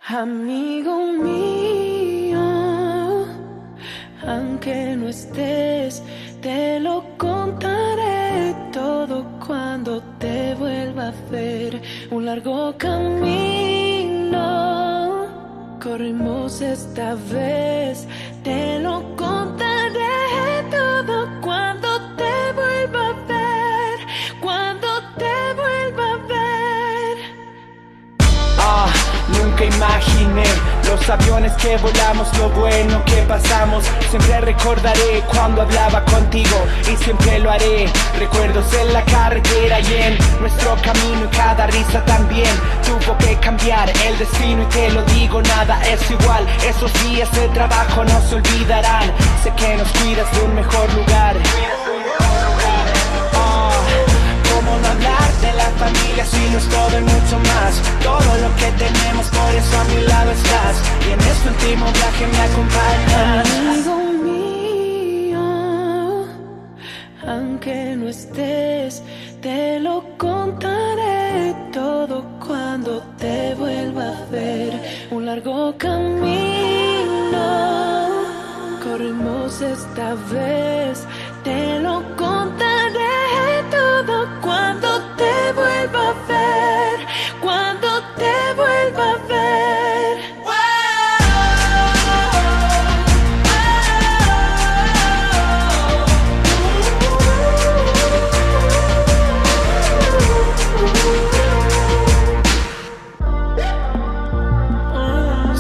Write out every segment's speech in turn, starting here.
Amigo mío, aunque no estés, te lo contaré todo cuando te vuelva a ver. Un largo camino corrimos esta vez, te lo contaré todo cuando te vuelva a ver, cuando te vuelva a ver. Nunca imaginé los aviones que volamos, lo bueno que pasamos. Siempre recordaré cuando hablaba contigo y siempre lo haré. Recuerdos en la carretera y en nuestro camino, y cada risa también tuvo que cambiar el destino. Y te lo digo, nada es igual, esos días de trabajo no se olvidarán. Sé que nos cuidas de un mejor lugar. ¿Cómo no hablar de la familia si no es todo y mucho más? Todo lo que tenemos, por eso a mi lado estás, y en este último viaje me acompañas. Amigo mío, aunque no estés, te lo contaré todo cuando te vuelva a ver. Un largo camino corrimos esta vez, te lo contaré todo cuando te vuelva a ver, cuando te vuelva a ver.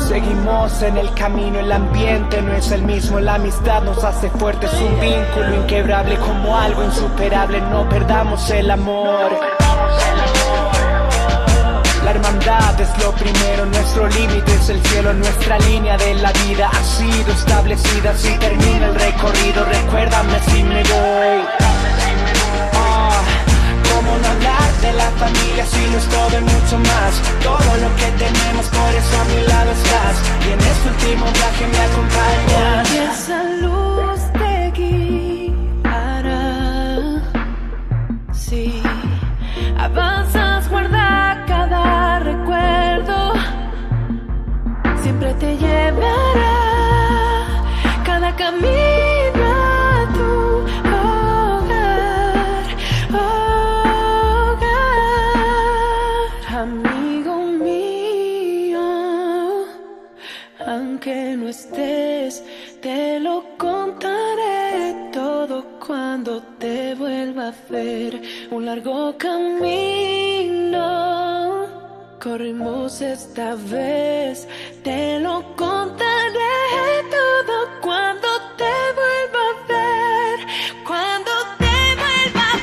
Seguimos en el camino, el ambiente no es el mismo, la amistad nos hace fuertes, un vínculo inquebrable como algo insuperable. No perdamos el amor. La hermandad es lo primero, nuestro límite es el cielo, nuestra línea de la vida ha sido establecida. Si termina el recorrido, recuérdame si me voy. ¿Cómo no hablar de la familia si no es todo y mucho más? Todo lo que tenemos, por eso a mi lado estás, y en este último viaje me acompañas. Y esa luz te guiará, si avanzas, guarda cada recuerdo, siempre te llevará cada camino a tu hogar, hogar. Amigo mío, aunque no estés, te lo contaré todo cuando te vuelva a ver. Un largo camino corrimos esta vez, te lo contaré todo cuando te vuelva a ver, cuando te vuelva a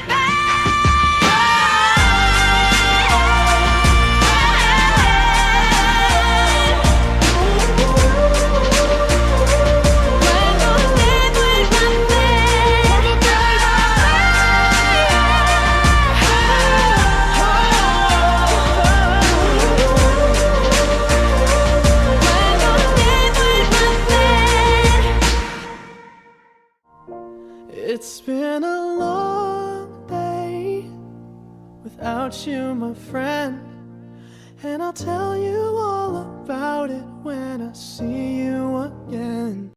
It's been a long day without you, my friend, and I'll tell you all about it when I see you again.